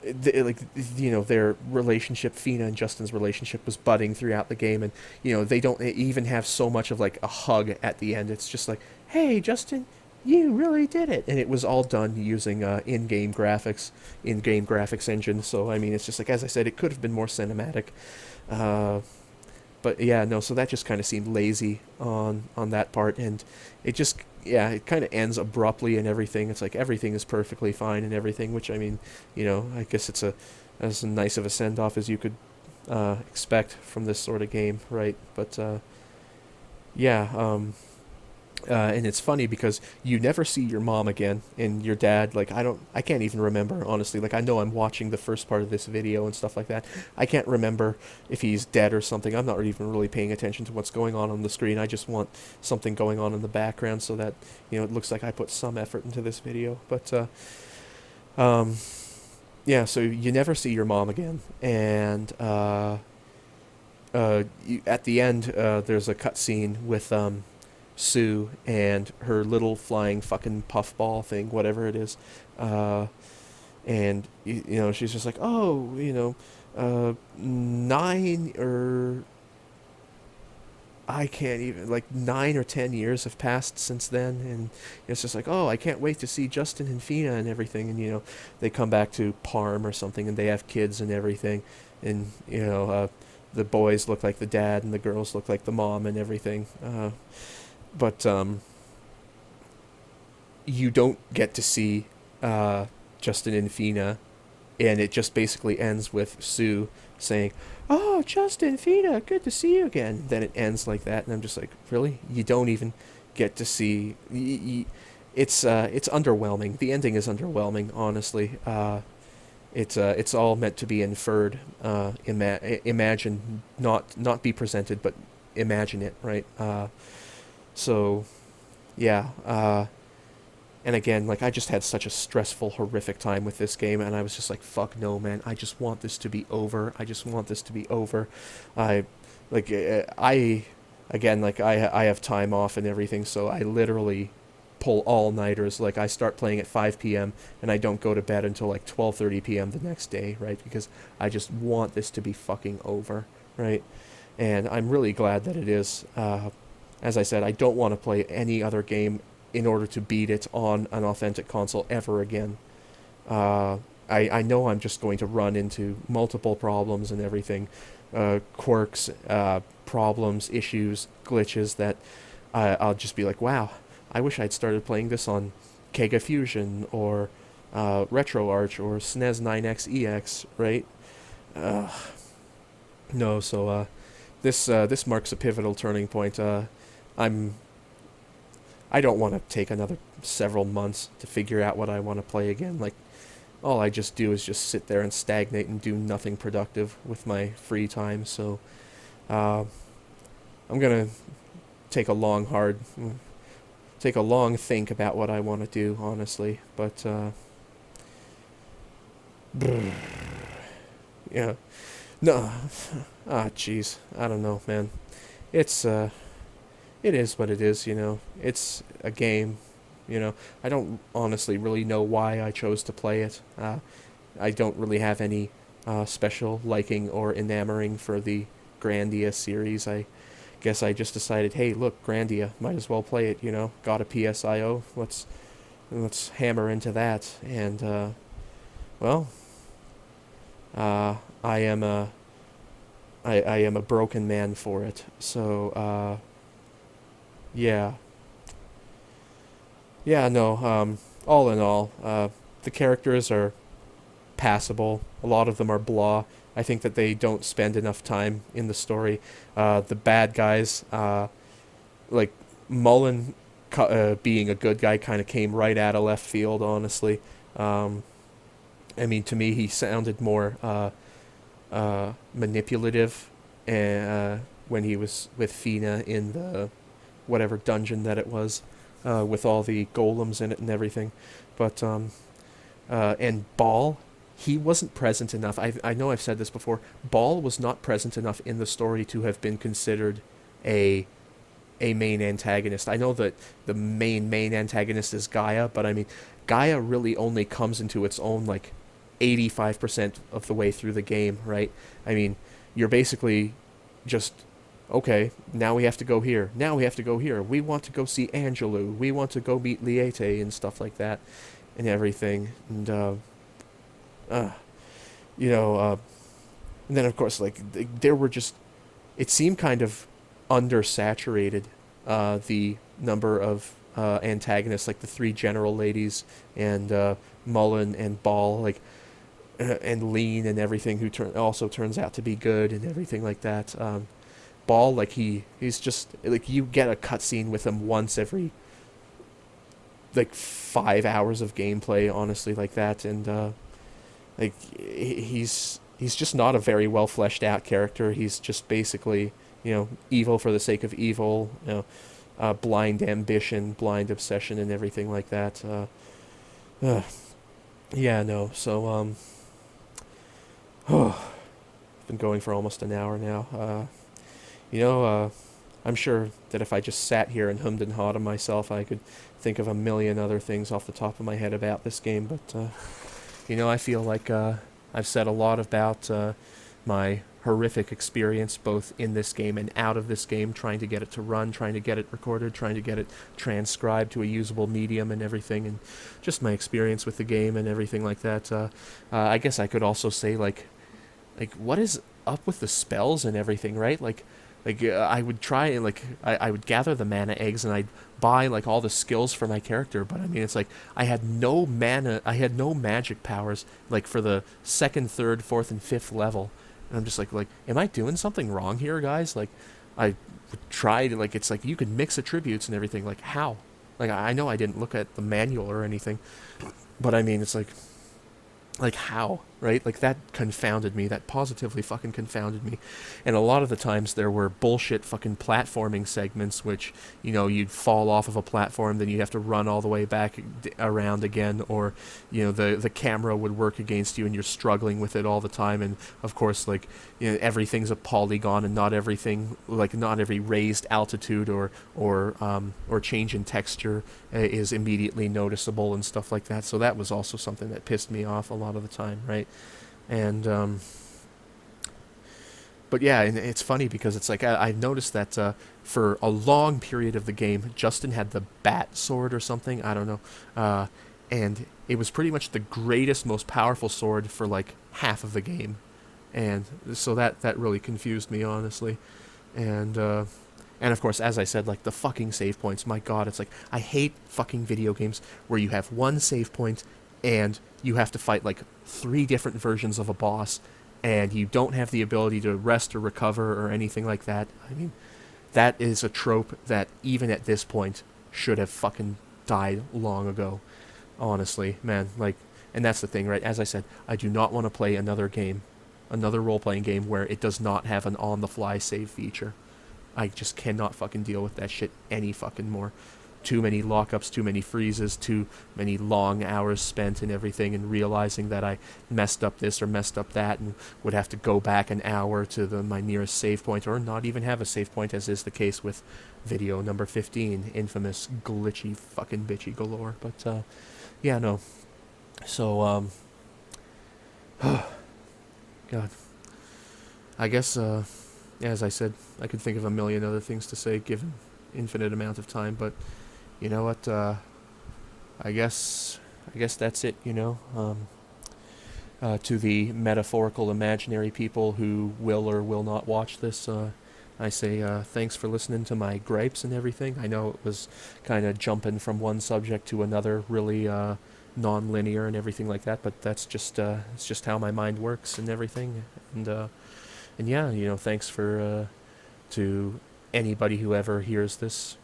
their relationship, Fina and Justin's relationship, was budding throughout the game, and they don't even have so much of like a hug at the end. It's just like, hey, Justin, you really did it, and it was all done using in-game graphics engine. So I mean, it's just like, as I said, it could have been more cinematic. Uh, but yeah, no. So that just kind of seemed lazy on that part, and it kind of ends abruptly and everything. It's like everything is perfectly fine and everything, which I mean, I guess it's as nice of a send off as you could expect from this sort of game, right? But yeah. And it's funny because you never see your mom again, and your dad, like, I can't even remember, honestly. Like, I know I'm watching the first part of this video and stuff like that. I can't remember if he's dead or something. I'm not even really paying attention to what's going on the screen. I just want something going on in the background so that, it looks like I put some effort into this video. But, yeah, so you never see your mom again, and, at the end, there's a cutscene with, Sue and her little flying fucking puffball thing, whatever it is, and she's just like, oh, 9 or I can't even, like, 9 or 10 years have passed since then, and it's just like, oh, I can't wait to see Justin and Fina and everything, and they come back to Parm or something, and they have kids and everything, and the boys look like the dad and the girls look like the mom and everything. But you don't get to see Justin and Fina, and it just basically ends with Sue saying, oh, Justin, Fina, good to see you again. Then it ends like that, and I'm just like, really? You don't even get to see... It's underwhelming. The ending is underwhelming, honestly. It's all meant to be inferred, imagine, not be presented, but imagine it, right? So, yeah, and again, like, I just had such a stressful, horrific time with this game, and I was just like, fuck no, man, I just want this to be over. I just want this to be over. Again, like, I have time off and everything, so I literally pull all-nighters. Like, I start playing at 5 p.m., and I don't go to bed until, like, 12:30 p.m. the next day, right? Because I just want this to be fucking over, right? And I'm really glad that it is. As I said, I don't want to play any other game in order to beat it on an authentic console ever again. I know I'm just going to run into multiple problems and everything, quirks, problems, issues, glitches that I'll just be like, wow, I wish I'd started playing this on Kega Fusion or RetroArch or SNES 9X EX, right? No, so this marks a pivotal turning point. I don't want to take another several months to figure out what I want to play again. Like, all I just do is just sit there and stagnate and do nothing productive with my free time. So, I'm gonna take a long think about what I want to do, honestly. But, yeah, no, jeez, I don't know, man. It is what it is, It's a game, I don't honestly really know why I chose to play it. I don't really have any special liking or enamoring for the Grandia series. I guess I just decided, hey, look, Grandia, might as well play it, Got a PSIO, let's hammer into that. And, well, I am a broken man for it. So, yeah. Yeah, no, all in all, the characters are passable. A lot of them are blah. I think that they don't spend enough time in the story. The bad guys, like Mullen being a good guy kind of came right out of left field, honestly. I mean, to me, he sounded more manipulative when he was with Fina in the whatever dungeon that it was, with all the golems in it and everything. But and Ball, he wasn't present enough. I know I've said this before. Ball was not present enough in the story to have been considered a main antagonist. I know that the main antagonist is Gaia, but I mean, Gaia really only comes into its own like 85% of the way through the game, right? I mean, you're basically just okay, now we have to go here. Now we have to go here. We want to go see Angelou. We want to go meet Liete and stuff like that and everything. And uh you know, and then of course like there were just it seemed kind of undersaturated, the number of antagonists, like the three general ladies and Mullen and Ball, like and Lean and everything, who also turns out to be good and everything like that. Ball, like he's just like, you get a cutscene with him once every like 5 hours of gameplay, honestly, like that, and like he's just not a very well fleshed out character. He's just basically, evil for the sake of evil, blind ambition, blind obsession, and everything like that. Yeah, no. So, been going for almost an hour now. I'm sure that if I just sat here and hummed and hawed to myself, I could think of a million other things off the top of my head about this game. But, I feel like I've said a lot about my horrific experience both in this game and out of this game, trying to get it to run, trying to get it recorded, trying to get it transcribed to a usable medium and everything, and just my experience with the game and everything like that. I guess I could also say, like what is up with the spells and everything, right? I would try and I would gather the mana eggs and I'd buy like all the skills for my character, but I mean, it's like I had no mana, I had no magic powers like for the second, third, fourth, and fifth level, and I'm just like, am I doing something wrong here, guys? Like, I tried, like, it's like you could mix attributes and everything, like how? Like, I know I didn't look at the manual or anything, but I mean, it's like how, right? Like, that confounded me. That positively fucking confounded me. And a lot of the times there were bullshit fucking platforming segments, which, you'd fall off of a platform, then you'd have to run all the way back around again, or, the camera would work against you and you're struggling with it all the time. And of course, like, everything's a polygon, and not everything, like, not every raised altitude or change in texture is immediately noticeable and stuff like that. So that was also something that pissed me off a lot of the time, right? And but yeah, and it's funny because it's like I noticed that for a long period of the game, Justin had the bat sword or something, I don't know, and it was pretty much the greatest, most powerful sword for like half of the game, and so that really confused me, honestly. And of course, as I said, like, the fucking save points, my god, it's like, I hate fucking video games where you have one save point and you have to fight like 3 different versions of a boss, and you don't have the ability to rest or recover or anything like that. I mean, that is a trope that even at this point should have fucking died long ago, honestly, man. Like, and that's the thing, right? As I said, I do not want to play another role-playing game where it does not have an on-the-fly save feature. I just cannot fucking deal with that shit any fucking more. Too many lockups, too many freezes, too many long hours spent and everything, and realizing that I messed up this or messed up that and would have to go back an hour to my nearest save point, or not even have a save point, as is the case with video number 15, infamous glitchy fucking bitchy galore. But yeah, no. So God, I guess as I said, I could think of a million other things to say given infinite amount of time, but you know what, I guess that's it, to the metaphorical imaginary people who will or will not watch this, I say thanks for listening to my gripes and everything. I know it was kind of jumping from one subject to another, really non-linear and everything like that, but that's just it's just how my mind works and everything. And yeah, thanks for to anybody who ever hears this,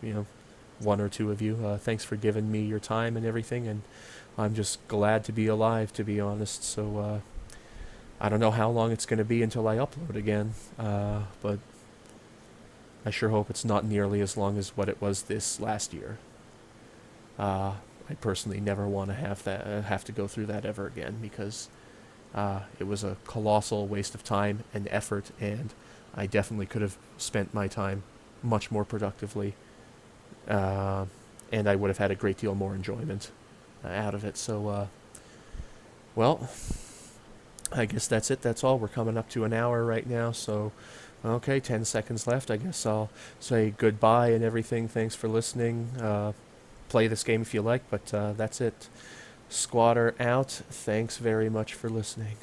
one or two of you, thanks for giving me your time and everything, and I'm just glad to be alive, to be honest. So I don't know how long it's going to be until I upload again, but I sure hope it's not nearly as long as what it was this last year. I personally never want to have to go through that ever again, because It was a colossal waste of time and effort, and I definitely could have spent my time much more productively, uh, and I would have had a great deal more enjoyment out of it. So, well, I guess that's it. That's all. We're coming up to an hour right now, so okay, 10 seconds left. I guess I'll say goodbye and everything. Thanks for listening. Play this game if you like, but that's it. Skwatter out. Thanks very much for listening.